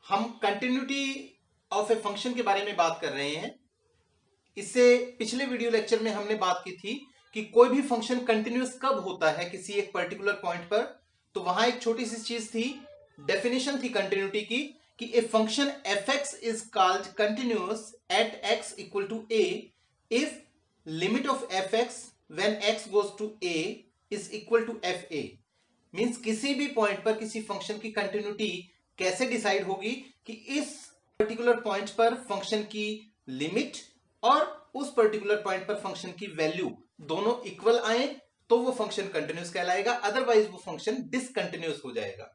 हम continuity of a function के बारे में बात कर रहे हैं। इससे पिछले वीडियो लेक्चर में हमने बात की थी कि कोई भी फंक्शन कंटिन्यूअस कब होता है किसी एक पर्टिकुलर पॉइंट पर। तो वहां एक छोटी सी चीज थी, डेफिनेशन थी कंटिन्यूटी की, कि a function f x is called continuous at x equal to a if limit of f x when x goes to a is equal to f a. Means किसी भी पॉइंट पर किसी function की continuity कैसे decide होगी कि इस particular point पर फंक्शन की लिमिट और उस पर्टिकुलर पॉइंट पर फंक्शन की वैल्यू दोनों इक्वल आए तो वो फंक्शन कंटिन्यूअस कहलाएगा, अदरवाइज वो फंक्शन डिसकंटिन्यूअस हो जाएगा।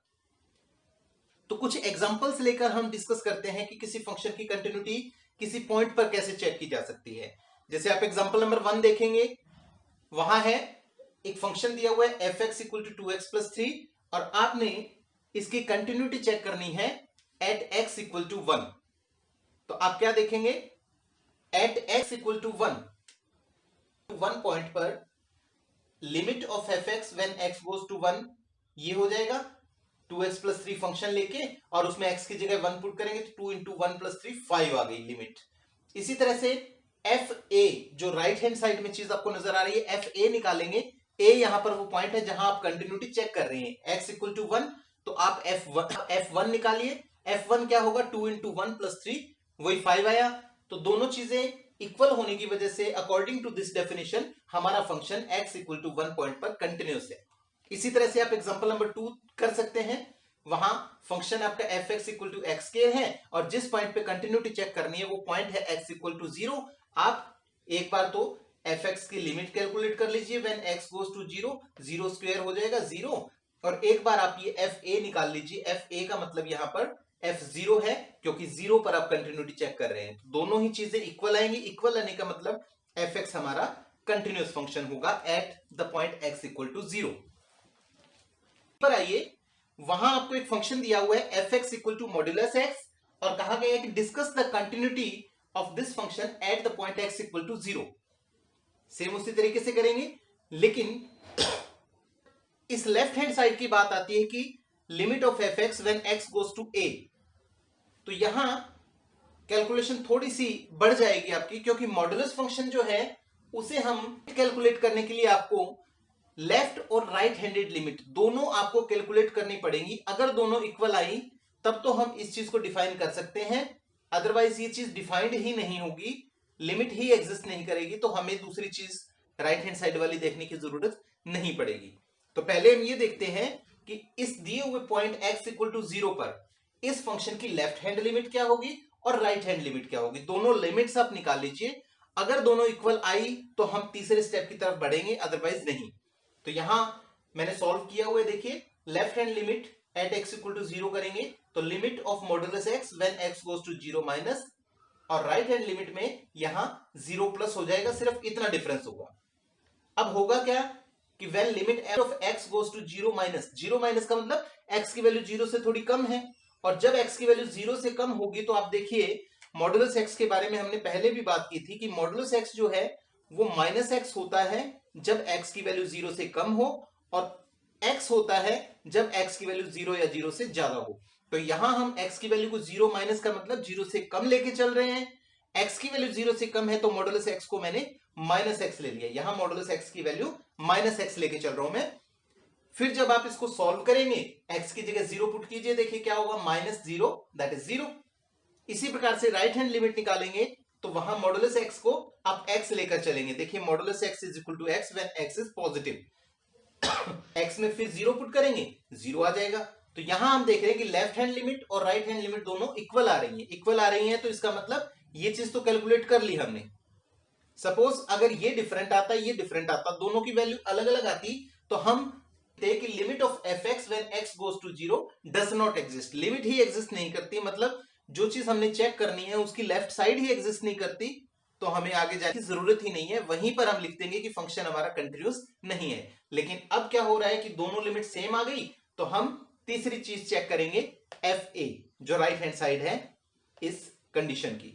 तो कुछ एग्जांपल्स लेकर हम डिस्कस करते हैं कि किसी फंक्शन की कंटिन्यूटी किसी पॉइंट पर कैसे चेक की जा सकती है। जैसे आप एग्जांपल नंबर 1 देखेंगे, वहां है एक फंक्शन दिया हुआ है f x equal to 2x plus 3 और आपने इसकी कंटिन्यूटी चेक करनी है एट एक्स इक्वल टू 1। तो आप क्या देखेंगे, at x equal to 1 point पर limit of f x when x goes to 1 ये हो जाएगा 2x प्लस 3 फंक्शन लेके, और उसमें x की जगह 1 पुट करेंगे तो 2 इंटू 1 प्लस 3 5 आ गई लिमिट। इसी तरह से एफ ए, जो राइट हैंड साइड में चीज आपको नजर आ रही है, एफ ए निकालेंगे। ए यहां पर वो पॉइंट है जहां आप कंटिन्यूटी चेक कर रहे हैं, x इक्वल टू 1, तो आप F1 निकालिए। F1 क्या होगा, 2 इंटू 1 प्लस 3 वही 5 आया। तो दोनों चीजें इक्वल होने की वजह से अकॉर्डिंग टू दिस डेफिनेशन हमारा function x equal to 1 point पर कंटिन्यूअस है। इसी तरह से आप एग्जांपल नंबर 2 कर सकते हैं। वहां फंक्शन आपका f x equal to x square है और जिस पॉइंट पे कंटिन्यूटी चेक करनी है वो पॉइंट है x इक्वल टू 0। आप एक बार तो एफ एक्स की लिमिट कैलकुलेट कर लीजिए, when x goes to 0, 0 square हो जाएगा 0, और एक बार आप ये एफ ए निकाल लीजिए। एफ ए का मतलब यहां पर F0 है क्योंकि 0 पर आप कंटिन्यूटी चेक कर रहे हैं। दोनों ही चीजें इक्वल आएंगी। इक्वल आने का मतलब एफ एक्स हमारा कंटिन्यूअस फंक्शन होगा at the point x equal to 0 पर। आइए, वहां आपको एक फंक्शन दिया हुआ है f x equal to modulus x और कहा गया है कि discuss the continuity of this function at the point x equal to 0। Same उसी तरीके से करेंगे, लेकिन इस लेफ्ट हैंड साइड की बात आती है कि limit of f x when x goes to a. तो यहां कैलकुलेशन थोड़ी सी बढ़ जाएगी आपकी, क्योंकि मॉड्यूलस फंक्शन जो है उसे हम कैलकुलेट करने के लिए आपको लेफ्ट और राइट हैंडेड लिमिट दोनों आपको कैलकुलेट करनी पड़ेगी। अगर दोनों इक्वल आई तब तो हम इस चीज को डिफाइन कर सकते हैं, अदरवाइज ये चीज डिफाइंड ही नहीं होगी, लिमिट ही एग्जिस्ट नहीं करेगी, तो हमें दूसरी चीज राइट हैंड साइड वाली देखने की जरूरत नहीं पड़ेगी। तो पहले हम ये देखते हैं कि इस दिए हुए पॉइंट x इक्वल टू 0 पर इस फंक्शन की लेफ्ट हैंड लिमिट क्या होगी और राइट हैंड लिमिट क्या होगी। दोनों लिमिट्स आप निकाल लीजिए। अगर दोनों इक्वल आई तो हम तीसरे स्टेप की तरफ बढ़ेंगे, अदरवाइज नहीं। तो यहां मैंने सॉल्व किया हुआ है, देखिए left hand limit at x equal to 0 करेंगे तो limit of modulus x when x goes to 0 minus, और राइट हैंड लिमिट में यहां 0 प्लस हो जाएगा, सिर्फ इतना डिफरेंस होगा। अब होगा क्या कि when limit of x goes to 0 minus, 0 minus का मतलब x की वैल्यू 0 से थोड़ी कम है, और जब x की वैल्यू 0 से कम होगी तो आप देखिए मॉड्यूलस x के बारे में हमने पहले भी बात की थी कि मॉड्यूलस x जो है वो माइनस x होता है जब x की वैल्यू 0 से कम हो, और x होता है जब x की वैल्यू 0 या 0 से ज्यादा हो। तो यहां हम x की वैल्यू को 0 माइनस का मतलब 0 से कम लेके चल रहे हैं। x की वैल्यू 0 से कम है तो मॉड्यूलस x को मैंने माइनस x ले लिया, यहां मॉड्यूलस x की वैल्यू माइनस x लेके चल रहा हूं मैं। फिर जब आप इसको सॉल्व करेंगे x की जगह 0 पुट कीजिए, देखिए क्या होगा, माइनस 0 दैट इज 0। इसी प्रकार से राइट हैंड लिमिट निकालेंगे तो वहां मॉड्यूलस x को आप x लेकर चलेंगे, देखिए modulus x is equal to x when x is positive. x में फिर 0 पुट करेंगे 0 आ जाएगा। तो यहां हम देख रहे हैं कि लेफ्ट हैंड लिमिट और राइट हैंड लिमिट दोनों इक्वल आ रही है। इक्वल आ रही है तो इसका मतलब ये चीज तो कैलकुलेट कर ली हमने। सपोज अगर ये डिफरेंट आता, ये डिफरेंट आता, दोनों की वैल्यू अलग अलग आती, तो हम कि limit of f x when x goes to 0 does not exist. लिमिट ही एग्जिस्ट नहीं करती, मतलब जो चीज हमने चेक करनी है उसकी लेफ्ट साइड ही एग्जिस्ट नहीं करती, तो हमें आगे जाने की जरूरत ही नहीं है। वहीं पर हम लिख देंगे कि फंक्शन हमारा कंटिन्यूअस नहीं है। लेकिन अब क्या हो रहा है कि दोनों लिमिट सेम आ गई, तो हम तीसरी चीज चेक करेंगे, एफ ए जो राइट हैंड साइड है इस कंडीशन की।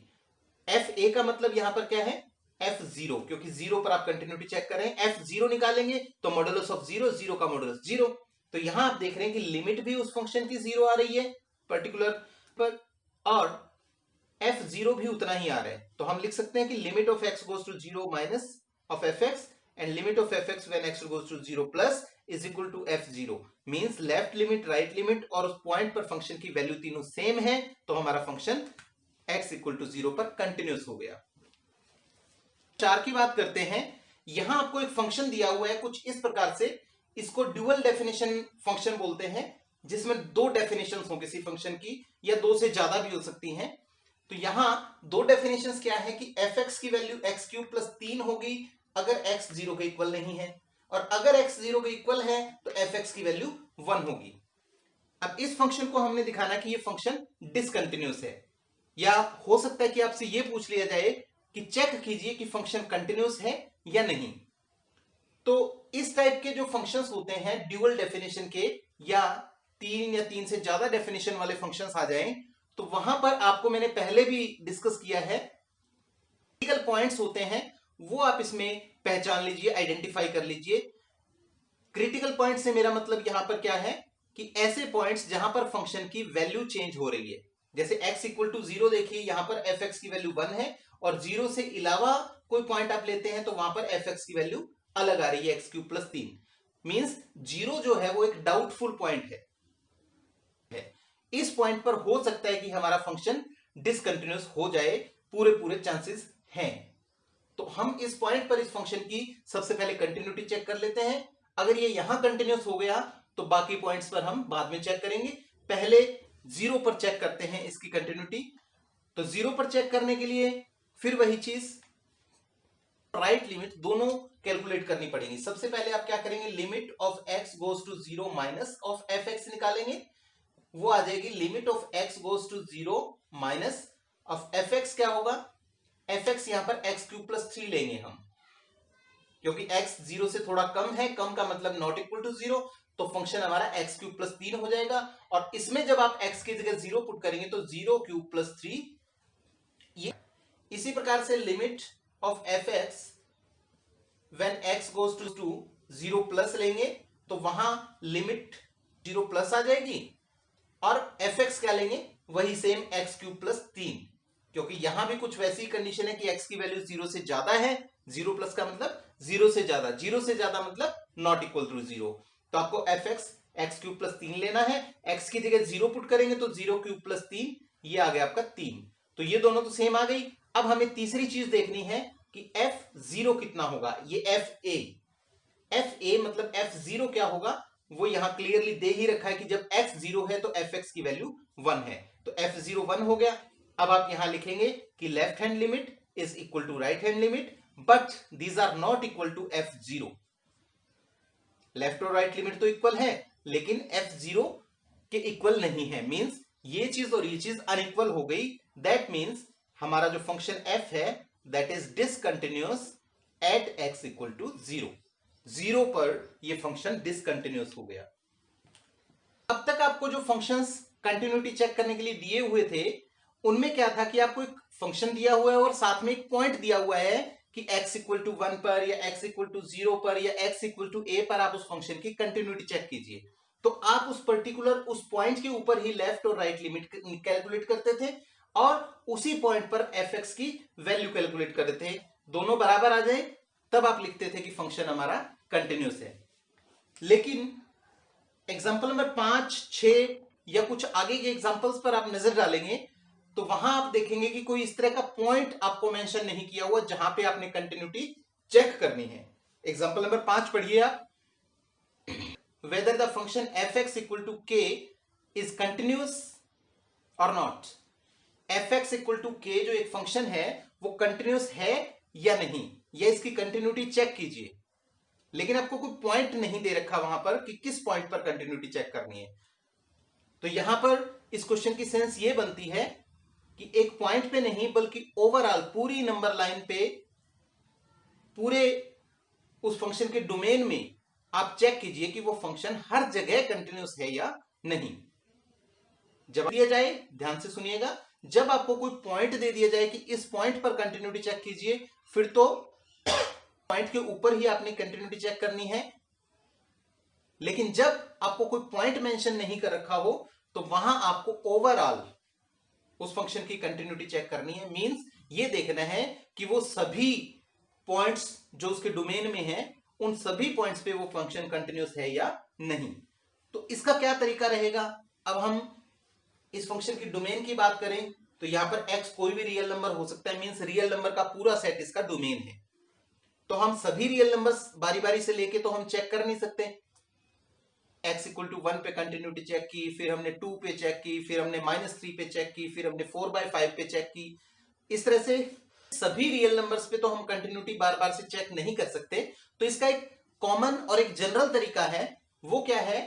एफ ए का मतलब यहां पर क्या है, F0, क्योंकि 0 पर आप कंटिन्यूटी चेक कर रहे हैं। F0 निकालेंगे तो मॉडुलस ऑफ 0, 0 का मॉडुलस 0। तो यहां आप देख रहे हैं कि लिमिट भी उस फंक्शन की 0 आ रही है पर्टिकुलर पर, और f0 भी उतना ही आ रहा है, तो हम लिख सकते हैं कि limit of x goes to 0 minus of fx and limit of fx when x goes to 0 plus is equal to f0। Means left limit, right limit और उस पॉइंट पर फंक्शन की वैल्यू तीनों सेम है, तो हमारा फंक्शन x इक्वल टू 0 पर continuous हो गया। 4 की बात करते हैं। यहां आपको एक फंक्शन दिया हुआ है कुछ इस प्रकार से, इसको ड्यूअल डेफिनेशन फंक्शन बोलते हैं, जिसमें दो डेफिनेशंस हो किसी फंक्शन की, या दो से ज्यादा भी हो सकती हैं। तो यहां दो डेफिनेशंस क्या है कि fx की वैल्यू x क्यूब प्लस 3 होगी अगर x 0 के इक्वल नहीं है, और अगर x 0 के इक्वल है तो fx की वैल्यू 1 होगी। अब इस फंक्शन को हमने दिखाना कि ये फंक्शन डिसकंटिन्यूस है, या हो सकता है कि आपसे ये पूछ लिया जाए कि चेक कीजिए कि फंक्शन कंटिन्यूस है या नहीं। तो इस टाइप के जो फंक्शंस होते हैं ड्यूअल डेफिनेशन के, या तीन से ज्यादा डेफिनेशन वाले फंक्शंस आ जाएं, तो वहां पर आपको मैंने पहले भी डिस्कस किया है, क्रिटिकल पॉइंट्स होते हैं वो आप इसमें पहचान लीजिए, आइडेंटिफाई कर लीजिए। क्रिटिकल पॉइंट से मेरा मतलब यहां पर क्या है कि ऐसे पॉइंट्स जहां पर फंक्शन की वैल्यू चेंज हो रही है, जैसे x इक्वल टू 0 देखिए, यहां पर fx की वैल्यू 1 है, और 0 से अलावा कोई पॉइंट आप लेते हैं तो वहां पर fx की वैल्यू अलग आ रही है, x क्यूब प्लस 3। मींस 0 जो है वो एक डाउटफुल पॉइंट है। इस पॉइंट पर हो सकता है कि हमारा फंक्शन डिसकंटिन्यूस हो जाए, पूरे पूरे चांसेस हैं। तो हम इस पॉइंट पर इस फंक्शन की सबसे पहले कंटिन्यूटी चेक कर लेते हैं। अगर ये यहां कंटिन्यूस हो गया तो बाकी पॉइंट्स पर हम बाद में चेक करेंगे। पहले 0 पर चेक करते हैं इसकी कंटिन्यूटी। तो 0 पर चेक करने के लिए फिर वही चीज, राइट लिमिट दोनों कैलकुलेट करनी पड़ेगी। सबसे पहले आप क्या करेंगे, limit of x goes to 0 minus of fx निकालेंगे, वो आ जाएगी limit of x goes to 0 minus of fx। क्या होगा, fx यहां पर x क्यूब प्लस 3 लेंगे हम, क्योंकि x 0 से थोड़ा कम है, कम का मतलब नॉट इक्वल टू 0, तो फंक्शन हमारा x क्यूब प्लस 3 हो जाएगा। और इसमें जब आप x की जगह 0 पुट करेंगे तो 0 क्यूब प्लस 3 ये। इसी प्रकार से limit of fx when x goes to 0 plus लेंगे, तो वहां लिमिट 0 प्लस आ जाएगी, और fx क्या लेंगे, वही सेम x क्यूब प्लस 3, क्योंकि यहां भी कुछ वैसी कंडीशन है कि x की वैल्यू 0 से ज्यादा है। 0 प्लस का मतलब 0 से ज्यादा, 0 से ज्यादा मतलब नॉट इक्वल टू 0। तो आपको fx x क्यूब प्लस 3 लेना है, x की जगह 0 पुट करेंगे तो 0 क्यूब प्लस 3, ये आ गया आपका 3। तो ये दोनों तो सेम आ गई। अब हमें तीसरी चीज देखनी है कि f0 कितना होगा, ये fa मतलब f0 क्या होगा, वो यहां क्लियरली दे ही रखा है कि जब x 0 है तो fx की वैल्यू 1 है, तो f0 1 हो गया। अब आप यहां लिखेंगे कि left hand limit is equal to right hand limit, but these are not equal to f0। Left और राइट लिमिट तो इक्वल है, लेकिन f0 के इक्वल नहीं है। मींस ये चीज और ये चीज अनइक्वल हो गई। दैट मींस हमारा जो फंक्शन f है that is discontinuous at x equal to 0। 0 पर ये फंक्शन डिसकंटिन्यूअस हो गया। अब तक आपको जो फंक्शंस कंटिन्यूटी चेक करने के लिए दिए हुए थे, उनमें क्या था कि आपको एक फंक्शन दिया हुआ है और साथ में एक पॉइंट दिया हुआ है कि x इक्वल टू 1 पर, या x इक्वल टू 0 पर, या x इक्वल टू a पर आप उस फंक्शन की कंटिन्यूटी चेक कीजिए। तो आप उस पर्टिकुलर उस पॉइंट के ऊपर ही लेफ्ट और राइट लिमिट कैलकुलेट करते थे, और उसी पॉइंट पर fx की वैल्यू कैलकुलेट करते थे। दोनों बराबर आ जाए तब आप लिखते थे कि फंक्शन हमारा कंटिन्यूस है। लेकिन एग्जाम्पल नंबर 5, 6 या कुछ आगे के एग्जाम्पल्स पर आप नजर डालेंगे तो वहां आप देखेंगे कि कोई इस तरह का पॉइंट आपको मेंशन नहीं किया हुआ जहां पे आपने कंटिन्यूटी चेक करनी है। एग्जाम्पल नंबर 5 पढ़िए आप, whether the function fx equal to k is continuous और नॉट। fx इक्वल टू k जो एक फंक्शन है वो कंटिन्यूस है या नहीं, या इसकी कंटिन्यूटी चेक कीजिए। लेकिन आपको कोई पॉइंट नहीं दे रखा वहां पर कि किस पॉइंट पर कंटिन्यूटी चेक करनी है। तो यहां पर इस क्वेश्चन की सेंस ये बनती है कि एक पॉइंट पे नहीं बल्कि ओवरऑल पूरी नंबर लाइन पे, पूरे उस फंक्शन के डोमेन में आप चेक कीजिए कि वो फंक्शन हर जगह कंटिन्यूस है या नहीं। जब दिया जाए, ध्यान से सुनिएगा, जब आपको कोई पॉइंट दे दिया जाए कि इस पॉइंट पर कंटिन्यूटी चेक कीजिए, फिर तो पॉइंट के ऊपर ही आपने कंटिन्यूटी चेक करनी है। लेकिन जब आपको कोई पॉइंट मेंशन नहीं कर रखा हो तो वहां आपको ओवरऑल उस फंक्शन की कंटिन्यूटी चेक करनी है। मींस ये देखना है कि वो सभी पॉइंट्स जो उसके डोमेन में है उन सभी पॉइंट्स पे वो फंक्शन कंटिन्यूस है या नहीं। तो इसका क्या तरीका रहेगा, अब हम इस फंक्शन की डोमेन की बात करें तो यहां पर x कोई भी रियल नंबर हो सकता है, मींस रियल नंबर का पूरा सेट इसका डोमेन है। तो हम सभी रियल नंबर्स बारी बारी से लेके तो हम चेक कर नहीं सकते। x इक्वल टू 1 पे कंटिन्यूटी चेक की, फिर हमने 2 पे चेक की, फिर हमने -3 पे चेक की, फिर हमने 4/5 पे चेक की। इस तरह से सभी रियल नंबर्स पे तो हम कंटिन्यूटी बार बार से चेक नहीं कर सकते। तो इसका एक कॉमन और एक जनरल तरीका है, वो क्या है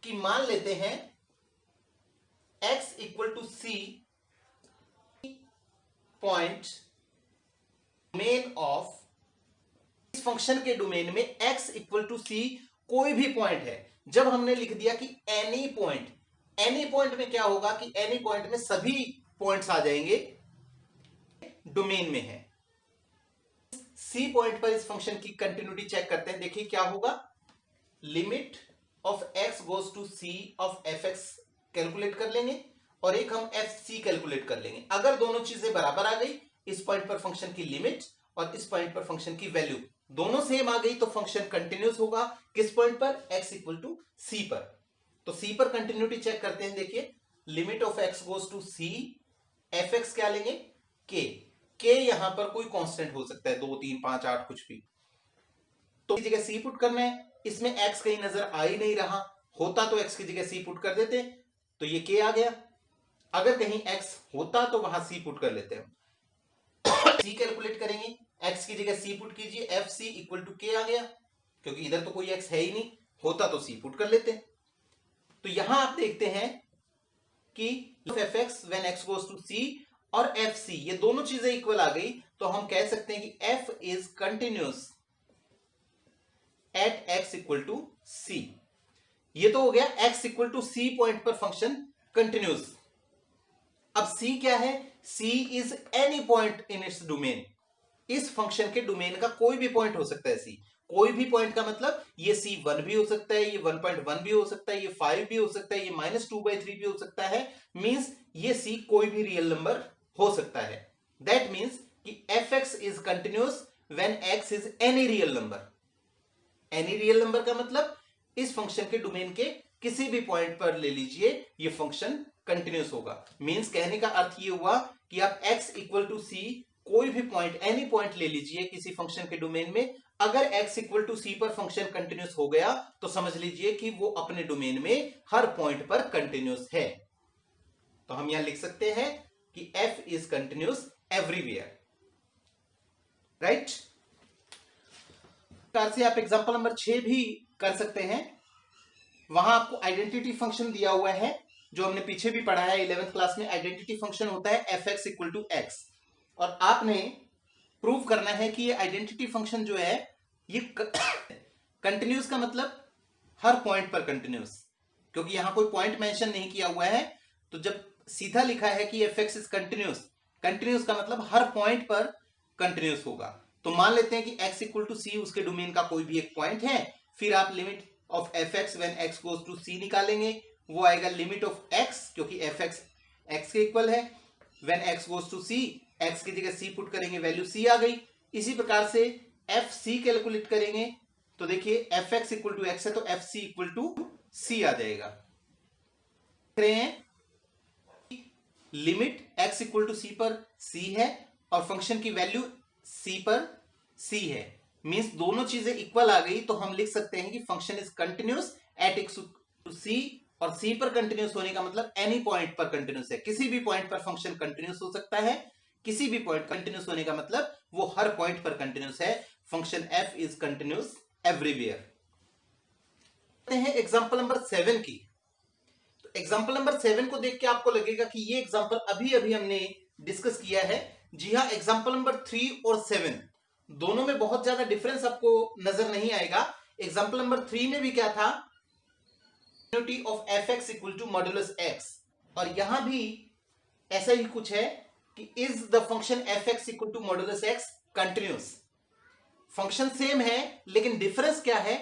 कि मान लेते हैं x equal to c point domain of, इस फंक्शन के डोमेन में x इक्वल टू c कोई भी पॉइंट है। जब हमने लिख दिया कि एनी पॉइंट में क्या होगा कि एनी पॉइंट में सभी पॉइंट्स आ जाएंगे डोमेन में है। सी पॉइंट पर इस फंक्शन की कंटिन्यूटी चेक करते हैं। देखिए क्या होगा, limit of x goes to c of fx calculate कर लेंगे और एक हम fc कैलकुलेट कर लेंगे। अगर दोनों चीजें बराबर आ गई, इस पॉइंट पर फंक्शन की लिमिट और इस पॉइंट पर फंक्शन की वैल्यू दोनों सेम आ गई, तो फंक्शन कंटिन्यूस होगा। किस पॉइंट पर, x इक्वल टू c पर। तो c पर कंटिन्यूटी चेक करते हैं। देखिए limit of x goes to c, fx क्या लेंगे, k यहां पर कोई कांस्टेंट हो सकता है, 2 3 5 8 कुछ भी। तो की जगह c पुट करना है। इसमें x कहीं नजर आ ही नहीं रहा, होता तो x की जगह c पुट कर देते, तो ये k आ गया। अगर कहीं x होता तो वहां c पुट कर लेते हैं। c कैलकुलेट करेंगे, x की जगह c पुट कीजिए, fc इक्वल टू k आ गया, क्योंकि इधर तो कोई x है ही नहीं, होता तो c पुट कर लेते। तो यहां आप देखते हैं कि fx when x goes to c और fc ये दोनों चीजें इक्वल आ गई, तो हम कह सकते हैं कि f is continuous at x equal to c। ये तो हो गया x equal to c point पर फंक्शन कंटिन्यूस। अब c क्या है, c is any point in its domain. इस फंक्शन के डोमेन का कोई भी पॉइंट हो सकता है c। कोई भी पॉइंट का मतलब ये c1 भी हो सकता है, ये 1.1 भी हो सकता है, ये 5 भी हो सकता है, ये -2/3 भी हो सकता है। मींस ये c कोई भी रियल नंबर हो सकता है। दैट मींस कि fx is continuous when x is any real number. Any real number का मतलब इस फंक्शन के डोमेन के किसी भी पॉइंट पर ले लीजिए, ये फंक्शन कंटिन्यूस होगा। मींस कहने का अर्थ ये हुआ कि आप x इक्वल टू c कोई भी पॉइंट, एनी पॉइंट ले लीजिए किसी फंक्शन के डोमेन में, अगर x इक्वल टू c पर फंक्शन कंटिन्यूस हो गया तो समझ लीजिए कि वो अपने डोमेन में हर पॉइंट पर कंटिन्यूस है। तो हम यहां लिख सकते हैं कि f is continuous everywhere, right. से आप एग्जांपल नंबर 6 भी कर सकते हैं। वहां आपको आइडेंटिटी फंक्शन दिया हुआ है, जो हमने पीछे भी पढ़ा है 11th क्लास में। आइडेंटिटी फंक्शन होता है fx इक्वल टू x, और आपने प्रूव करना है कि ये आइडेंटिटी फंक्शन जो है ये कंटिन्यूस का मतलब हर पॉइंट पर कंटिन्यूस, क्योंकि यहां कोई पॉइंट मेंशन नहीं किया हुआ है। तो जब सीधा लिखा है कि fx इज कंटिन्यूस, कंटिन्यूस का मतलब हर पॉइंट पर कंटिन्यूस होगा। तो मान लेते हैं कि x इक्वल टू c उसके डोमेन का कोई भी एक पॉइंट है, फिर आप limit of fx when x goes to c निकालेंगे, वो आएगा लिमिट ऑफ x, क्योंकि fx x के इक्वल है। When x goes to c, x की जगह c पुट करेंगे, वैल्यू c आ गई। इसी प्रकार से fc कैलकुलेट करेंगे, तो देखिए fx इक्वल टू x है, तो fc इक्वल टू c आ जाएगा। देख रहे हैं limit x equal to c पर c है और फंक्शन की वैल्यू c पर c है। मींस दोनों चीजें इक्वल आ गई, तो हम लिख सकते हैं कि function is continuous at x to c, और c पर कंटिन्यूस होने का मतलब एनी पॉइंट पर कंटिन्यूस है। किसी भी पॉइंट पर फंक्शन कंटिन्यूस हो सकता है, किसी भी पॉइंट कंटिन्यूस होने का मतलब वो हर पॉइंट पर कंटिन्यूस है। Function f is continuous everywhere. Example number 7 की। तो एग्जांपल नंबर 7 को देख के आपको लगेगा कि ये एग्जांपल अभी अभी हमने डिस्कस किया है। जी हाँ, एग्जांपल नंबर 3 और 7 दोनों में बहुत ज्यादा डिफरेंस आपको नजर नहीं आएगा। एग्जांपल नंबर 3 में भी क्या था, of fx equal to modulus x, और यहां भी ऐसा ही कुछ है कि is the function fx equal to modulus x continuous. Function same है, लेकिन डिफरेंस क्या है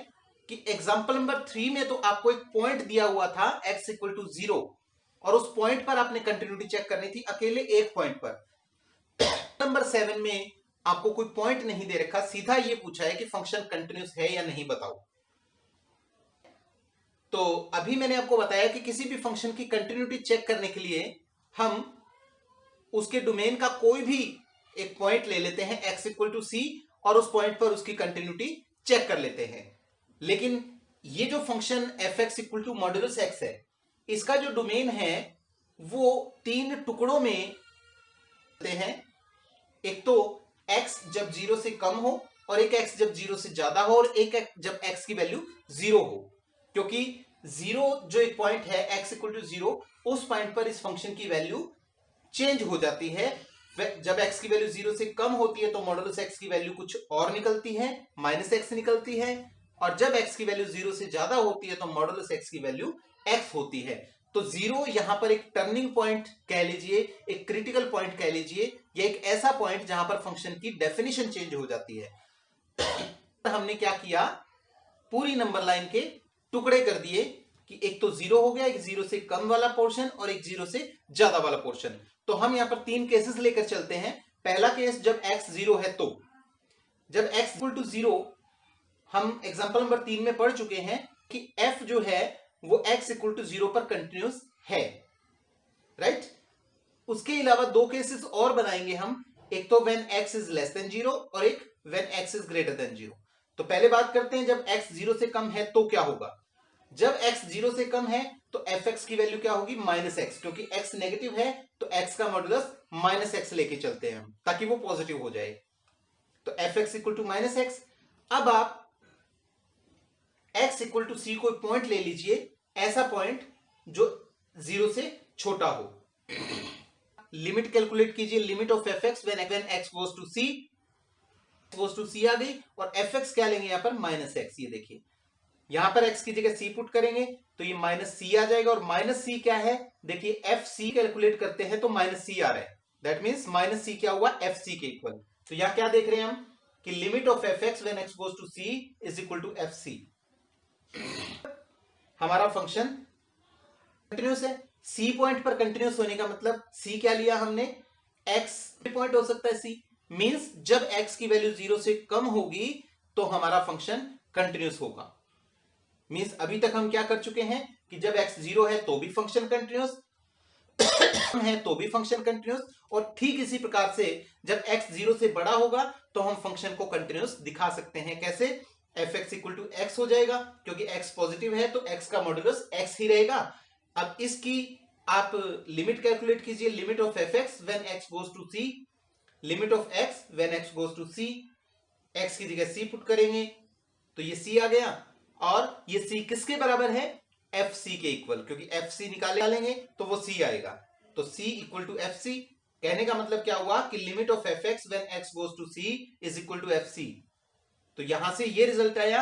कि एग्जांपल नंबर 3 में तो आपको एक पॉइंट दिया हुआ था x इक्वल टू 0, और उस पॉइंट पर आपने कंटिन्यूटी चेक करनी थी, अकेले एक पॉइंट पर। नंबर 7 में आपको कोई पॉइंट नहीं दे रखा, सीधा ये पूछा है कि फंक्शन कंटिन्यूस है या नहीं बताओ। तो अभी मैंने आपको बताया कि किसी भी फंक्शन की कंटिन्यूटी चेक करने के लिए हम उसके डोमेन का कोई भी एक पॉइंट ले लेते हैं x इक्वल टू सी, और उस पॉइंट पर उसकी कंटिन्यूटी चेक कर लेते हैं। लेकिन ये जो function f x equal to modulus x है, इसका जो डोमेन है वो 3 टुकड़ों में हैं। एक तो x जब 0 से कम हो, और एक x जब 0 से ज्यादा हो, और एक जब x की वैल्यू 0 हो। क्योंकि 0 जो एक पॉइंट है x इक्वल टू 0, उस पॉइंट पर इस फंक्शन की वैल्यू चेंज हो जाती है। जब x की वैल्यू 0 से कम होती है तो मॉडुलस x की वैल्यू कुछ और निकलती है, -x निकलती है, और जब x की वैल्यू 0 से ज्यादा होती है तो मॉडुलस x की वैल्यू x होती है। तो 0 यहां पर एक टर्निंग पॉइंट कह लीजिए, एक क्रिटिकल पॉइंट कह लीजिए, या एक ऐसा पॉइंट जहां पर फंक्शन की डेफिनेशन चेंज हो जाती है। हमने क्या किया, पूरी नंबर लाइन के टुकड़े कर दिए कि एक तो 0 हो गया, एक 0 से कम वाला पोर्शन, और एक 0 से ज्यादा वाला पोर्शन। तो हम यहां पर 3 केसेस लेकर चलते हैं। पहला केस जब x 0 है, तो जब x इक्वल टू 0, हम एग्जांपल नंबर 3 में पढ़ चुके हैं कि f जो है वो x इक्वल टू 0 पर कंटिन्यूस है, राइट। उसके अलावा 2 केसेस और बनाएंगे हम, एक तो when x is less than 0, और एक when x is greater than 0। तो पहले बात करते हैं जब x 0 से कम है तो क्या होगा। जब x 0 से कम है तो fx की वैल्यू क्या होगी, -x, क्योंकि x नेगेटिव है तो x का मॉडुलस -x लेके चलते हैं हम, ताकि वो पॉजिटिव हो जाए। तो fx इक्वल टू -x। अब आप x इक्वल टू सी कोई पॉइंट ले लीजिए, ऐसा पॉइंट जो 0 से छोटा हो। लिमिट कैलकुलेट कीजिए, limit of fx when x goes to c, goes to c आ गई, और fx क्या लेंगे यहां पर, -x। ये देखिए यहां पर x की जगह c पुट करेंगे तो ये -c आ जाएगा, और -c क्या है, देखिए fc कैलकुलेट करते हैं तो -c आ रहा है, दैट मींस -c क्या हुआ, fc के इक्वल। तो यहां क्या देख रहे हैं हम कि limit of fx when x goes to c is equal to fc। हमारा फंक्शन कंटिन्यूस है। सी पॉइंट पर कंटिन्यूस होने का मतलब सी क्या लिया हमने, एक्स पॉइंट हो सकता है सी, मींस जब एक्स की वैल्यू 0 से कम होगी तो हमारा फंक्शन कंटिन्यूस होगा। मींस अभी तक हम क्या कर चुके हैं कि जब एक्स 0 है तो भी फंक्शन कंटिन्यूस है, तो भी फंक्शन कंटिन्यूस, और ठीक इसी प्रकार से जब x 0 से बड़ा होगा तो हम फंक्शन को कंटिन्यूस दिखा सकते हैं। कैसे, fx इक्वल टू x हो जाएगा, क्योंकि x पॉजिटिव है तो x का मॉडुलस x ही रहेगा। अब इसकी आप लिमिट कैलकुलेट कीजिए, limit of fx when x goes to c, limit of x when x goes to c, x की जगह c पुट करेंगे तो ये c आ गया, और ये c किसके बराबर है, fc के इक्वल, क्योंकि fc निकालेंगे तो वो c आएगा। तो c इक्वल टू fc, कहने का मतलब क्या हुआ कि limit of fx when x goes to c is equal to fc। तो यहां से ये रिजल्ट आया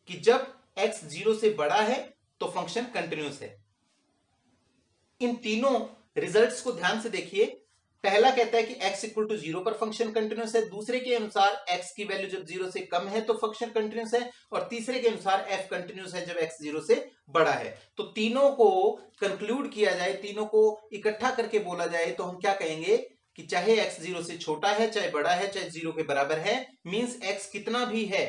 कि जब x 0 से बड़ा है तो फंक्शन कंटिन्यूस है। इन तीनों रिजल्ट्स को ध्यान से देखिए। पहला कहता है कि x इक्वल टू 0 पर फंक्शन कंटिन्यूस है, दूसरे के अनुसार x की वैल्यू जब 0 से कम है तो फंक्शन कंटिन्यूस है, और तीसरे के अनुसार f कंटिन्यूस है जब x 0 से बड़ा है। तो तीनों को कंक्लूड किया जाए, तीनों को इकट्ठा करके बोला जाए तो हम क्या कहेंगे कि चाहे x 0 से छोटा है, चाहे बड़ा है, चाहे 0 के बराबर है, मींस x कितना भी है,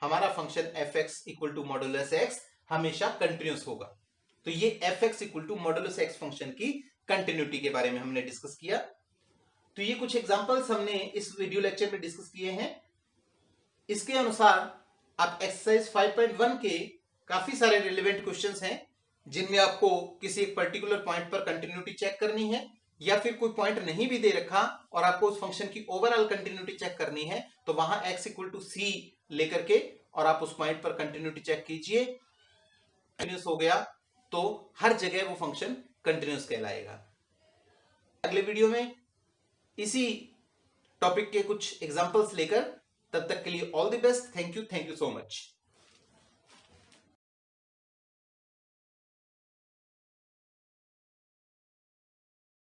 हमारा function fx equal to modulus x हमेशा कंटिन्यूस होगा। तो ये fx equal to modulus x function की कंटिन्यूटी के बारे में हमने डिस्कस किया। तो ये कुछ एग्जांपल्स हमने इस वीडियो लेक्चर में डिस्कस किए हैं। इसके अनुसार आप एक्सरसाइज 5.1 के काफी सारे रिलेवेंट क्वेश्चंस हैं जिनमें आपको किसी एक पर्टिकुलर पॉइंट पर कंटिन्यूटी चेक करनी है, या फिर कोई पॉइंट नहीं भी दे रखा और आपको उस फंक्शन की ओवरऑल कंटिन्यूटी चेक करनी है, तो वहां x इक्वल टू c लेकर के और आप उस पॉइंट पर कंटिन्यूटी चेक कीजिए। कंटिन्यूस हो गया तो हर जगह वो फंक्शन कंटिन्यूस कहलाएगा। अगले वीडियो में इसी टॉपिक के कुछ एग्जांपल्स लेकर, तब तक के लिए all the best. Thank you so much.